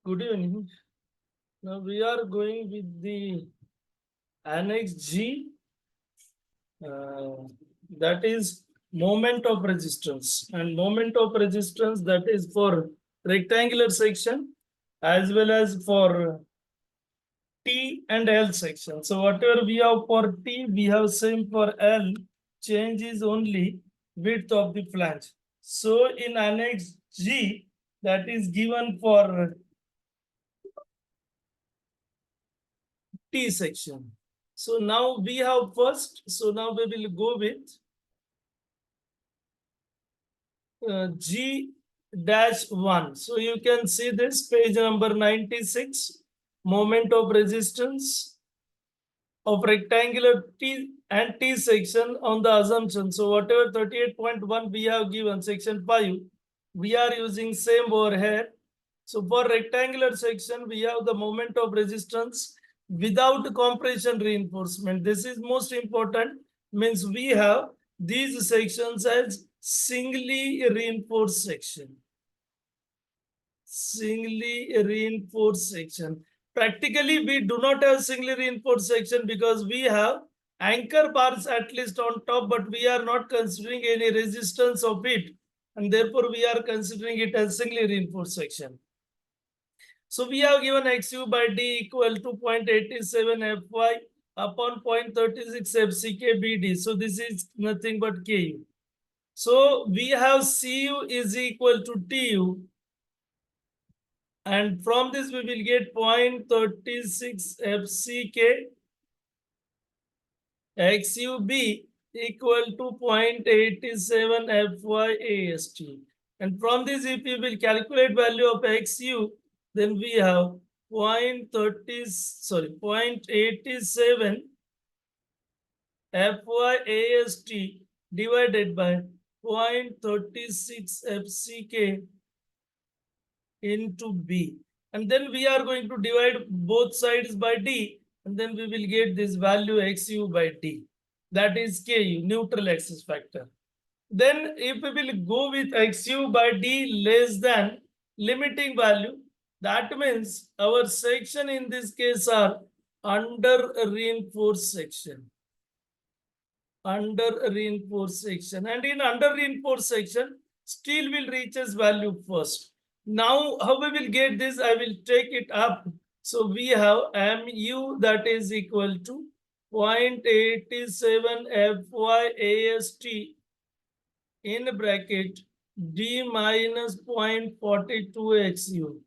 Good evening. Now we are going with the Annex G, that is moment of resistance, and moment of resistance that is for rectangular section as well as for T and L section. So whatever we have for T, we have same for L. Change is only width of the flange. So in Annex G, that is given for T section. So now we have first, so now we will go with G-1. So you can see this page number 96, moment of resistance of rectangular T and T section on the assumption. So whatever 38.1 we have given, section 5, we are using same over here. So for rectangular section, we have the moment of resistance without compression reinforcement. This is most important, means we have these sections as singly reinforced section. Singly reinforced section. Practically, we do not have singly reinforced section because we have anchor bars at least on top, but we are not considering any resistance of it. And therefore, we are considering it as singly reinforced section. So we have given XU by D equal to 0.87 Fy upon 0.36 FCK BD. So this is nothing but KU. So we have CU is equal to TU. And from this we will get 0.36 FCK XUB equal to 0.87 FYAST. And from this, if we will calculate value of XU, then we have 0.87 FYAST divided by 0.36 FCK into B. And then we are going to divide both sides by D, and then we will get this value XU by D. That is KU, neutral axis factor. Then if we will go with XU by D less than limiting value, that means our section in this case are under reinforced section. Under reinforced section. And in under reinforced section, steel will reach its value first. Now, how we will get this? I will take it up. So we have MU that is equal to 0.87 FYAST in bracket D minus 0.42 XU.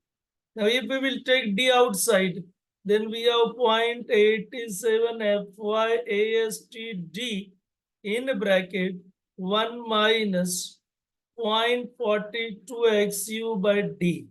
Now, if we will take D outside, then we have 0.87 FYAST D in bracket 1 minus 0.42 XU by D.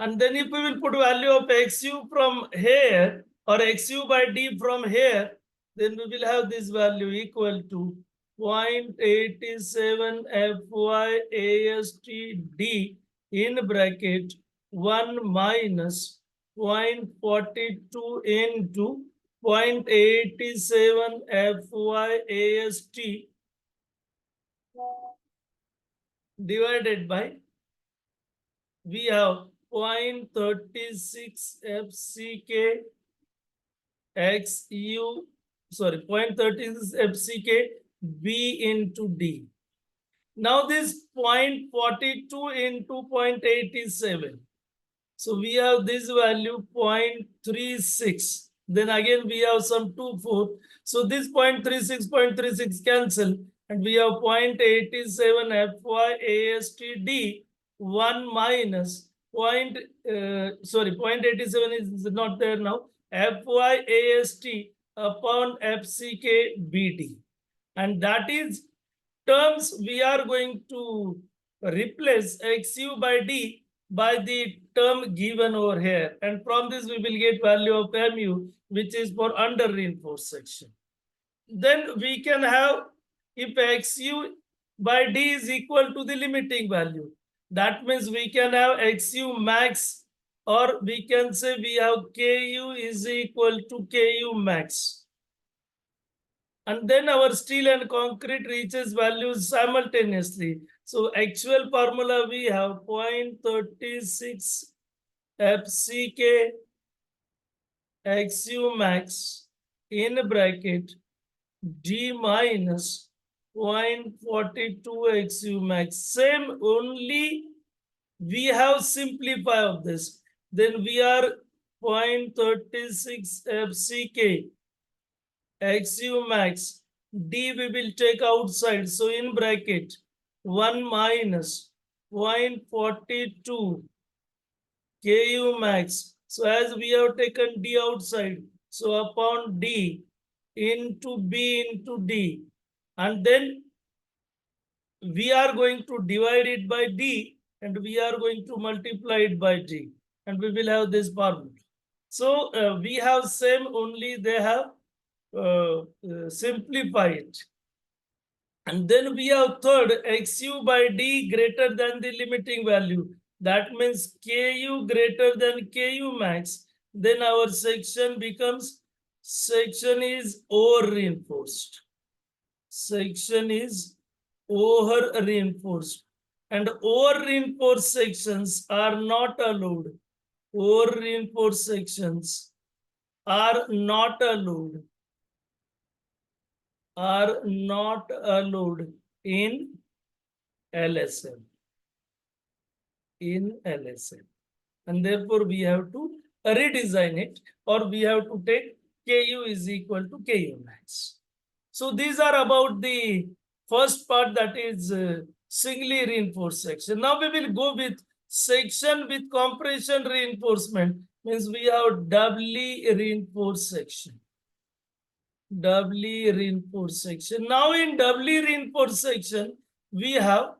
And then if we will put value of XU from here or XU by D from here, then we will have this value equal to 0.87 FYAST D in bracket 1 minus 0.42 into 0.87 FYAST divided by, we have 0.36 FCK XU, sorry, 0.36 FCK B into D. Now this 0.42 into 0.87. So we have this value 0.36. Then again we have some 2,4. So this 0.36 cancel. And we have 0.87 FYAST D 1 minus 0.87 is not there now. FYAST upon FCK BD. And that is terms we are going to replace XU by D by the term given over here. And from this we will get value of MU, which is for under reinforced section. Then we can have, if XU by D is equal to the limiting value, that means we can have XU max, or we can say we have KU is equal to KU max. And then our steel and concrete reaches values simultaneously. So actual formula we have 0.36 FCK XU max in bracket D minus 0.42 XU max. Same, only we have simplify of this. Then we are 0.36 FCK XU max. D we will take outside. So in bracket 1 minus 0.42 KU max. So as we have taken D outside, so upon D into B into D, and then we are going to divide it by D and we are going to multiply it by D, and we will have this formula. So we have same, only they have simplify it. And then we have third, XU by D greater than the limiting value. That means KU greater than KU max. Then our section becomes, section is over reinforced. Section is over reinforced. And over reinforced sections are not allowed. Over reinforced sections are not allowed. Are not allowed in LSM. In LSM. And therefore we have to redesign it, or we have to take KU is equal to KU max. So these are about the first part, that is singly reinforced section. Now we will go with section with compression reinforcement, means we have doubly reinforced section. Doubly reinforced section. Now in doubly reinforced section, we have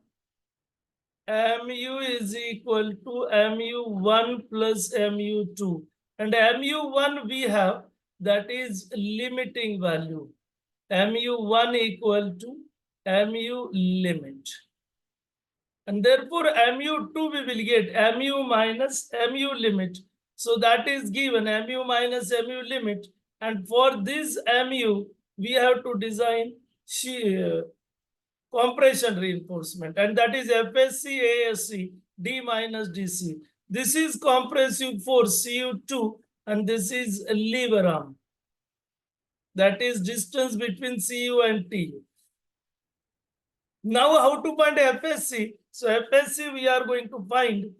mu is equal to mu1 plus mu2. And mu1 we have, that is limiting value. mu1 equal to mu limit. And therefore mu2 we will get mu minus mu limit. So that is given mu minus mu limit. And for this mu, we have to design compression reinforcement, and that is FSC ASC D minus DC. This is compressive force CU2, and this is lever arm. That is distance between CU and TU. Now how to find FSC? So FSC we are going to find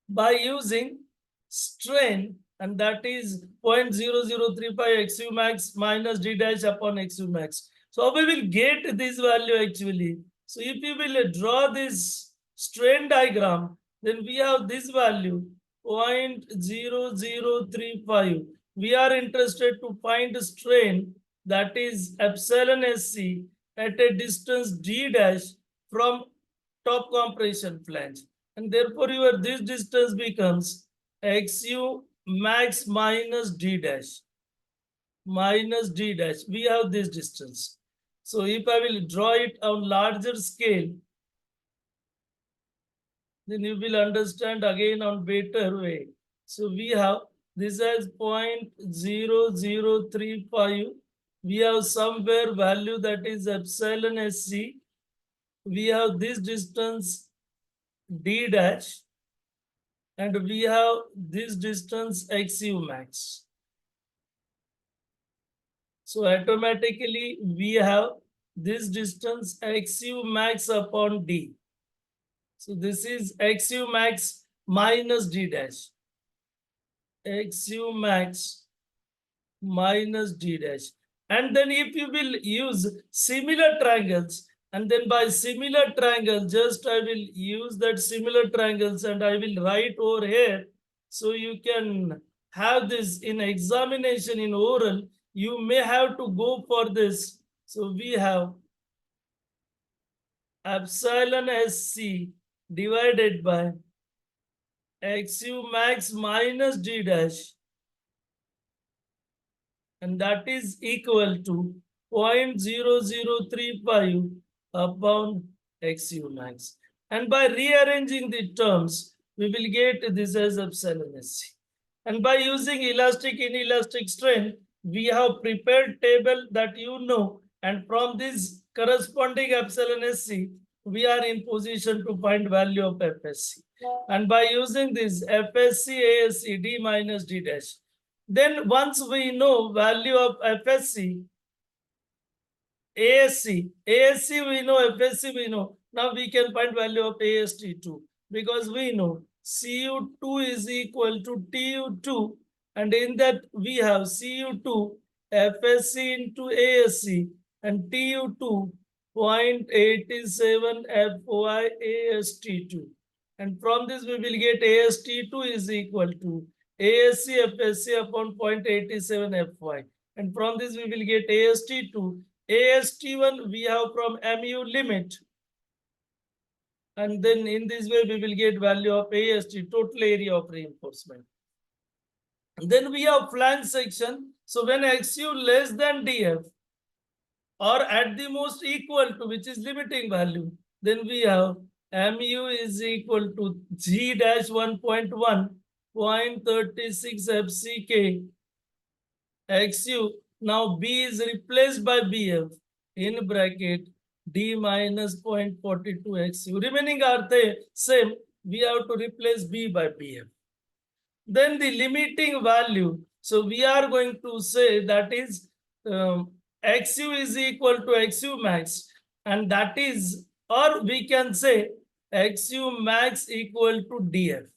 by using strain, and that is 0.0035 XU max minus D dash upon XU max. So we will get this value actually. So if you will draw this strain diagram, then we have this value 0.0035. We are interested to find strain, that is epsilon SC at a distance D dash from top compression flange. And therefore your this distance becomes XU max minus D dash. Minus D dash. We have this distance. So if I will draw it on larger scale, then you will understand again on better way. So we have this as 0.0035. We have somewhere value, that is epsilon SC. We have this distance D dash, and we have this distance XU max. So automatically we have this distance XU max upon D. So this is XU max minus D dash. XU max minus D dash. And then if you will use similar triangles, and then by similar triangle, just I will use that similar triangles and I will write over here. So you can have this in examination in oral. You may have to go for this. So we have epsilon SC divided by XU max minus D dash, and that is equal to 0.0035 upon XU max. And by rearranging the terms, we will get this as epsilon SC. And by using elastic inelastic strain, we have prepared table that you know, and from this corresponding epsilon SC, we are in position to find value of FSC. And by using this FSC, ASC, D minus D dash, then once we know value of FSC, ASC we know, FSC we know. Now we can find value of AST too, because we know Cu2 is equal to Tu2, and in that we have Cu2 FSC into ASC and Tu2 0.87 FY AST2. And from this we will get AST2 is equal to ASC FSC upon 0.87 FY. And from this we will get AST2. AST1 we have from MU limit. And then in this way we will get value of AST, total area of reinforcement. And then we have flange section. So when XU less than DF or at the most equal to, which is limiting value, then we have MU is equal to G dash 1.1 0.36 FCK XU. Now B is replaced by BF in bracket D minus 0.42 XU. Remaining are the same. We have to replace B by BF. Then the limiting value. So we are going to say that is XU is equal to XU max, and that is, or we can say XU max equal to DF.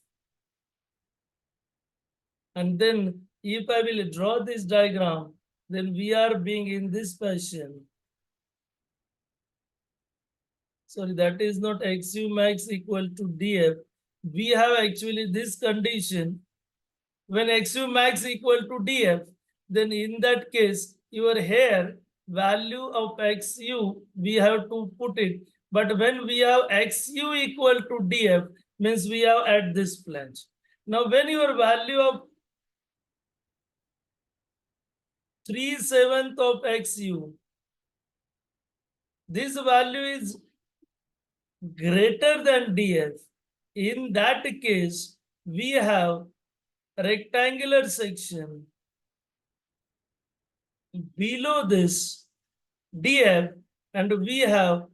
And then if I will draw this diagram, then we are being in this fashion. Sorry, that is not XU max equal to DF. We have actually this condition. When XU max equal to DF, then in that case, your here value of XU, we have to put it. But when we have XU equal to DF, means we have at this flange. Now, when your value of 3/7 of XU, this value is greater than DF. In that case, we have rectangular section below this DF, and we have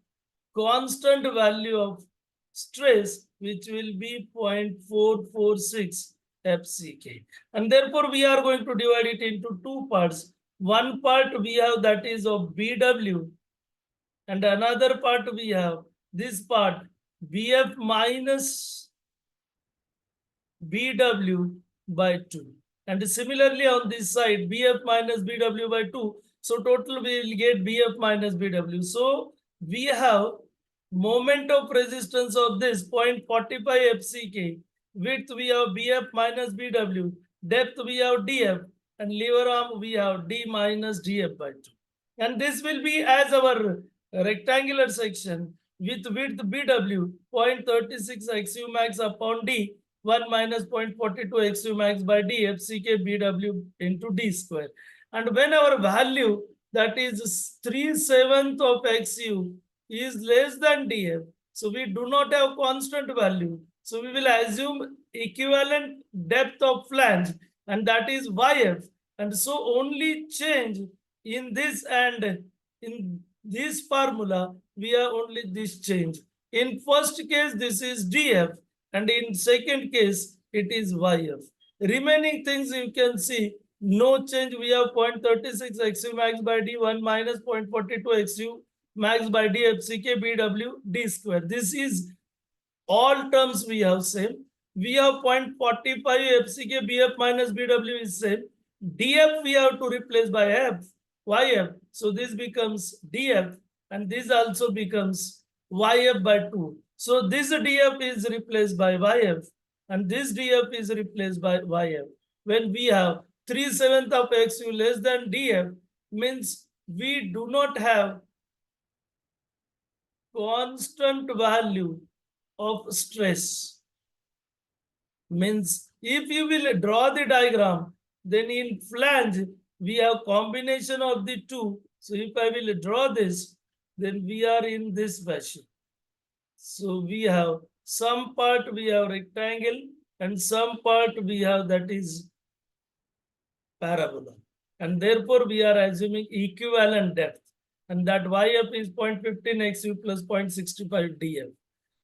constant value of stress, which will be 0.446 FCK. And therefore, we are going to divide it into two parts. One part we have that is of BW, and another part we have this part BF minus BW by 2. And similarly on this side, BF minus BW by 2. So total we will get BF minus BW. So we have moment of resistance of this 0.45 FCK. Width we have BF minus BW. Depth we have DF. And lever arm we have D minus DF by 2. And this will be as our rectangular section with width BW 0.36 XU max upon D 1 minus 0.42 XU max by D FCK BW into D square. And when our value that is 3/7 of XU is less than DF, so we do not have constant value. So we will assume equivalent depth of flange, and that is YF. And so only change in this and in this formula, we have only this change. In first case, this is DF, and in second case, it is YF. Remaining things you can see, no change. We have 0.36 XU max by D, 1 minus 0.42 XU max by D FCK BW D square. This is all terms we have same. We have 0.45 FCK BF minus BW is same. DF we have to replace by YF. So this becomes DF, and this also becomes YF by 2. So this DF is replaced by YF, and this DF is replaced by YF. When we have 3/7 of XU less than DF, means we do not have constant value of stress. Means if you will draw the diagram, then in flange, we have combination of the two. So if I will draw this, then we are in this fashion. So we have some part we have rectangle and some part we have that is parabola. And therefore we are assuming equivalent depth. and that YF is 0.15 XU plus 0.65 DF.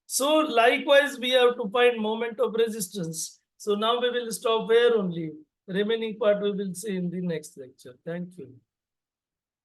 So likewise, we have to find moment of resistance. So now we will stop here only. Remaining part we will see in the next lecture. Thank you.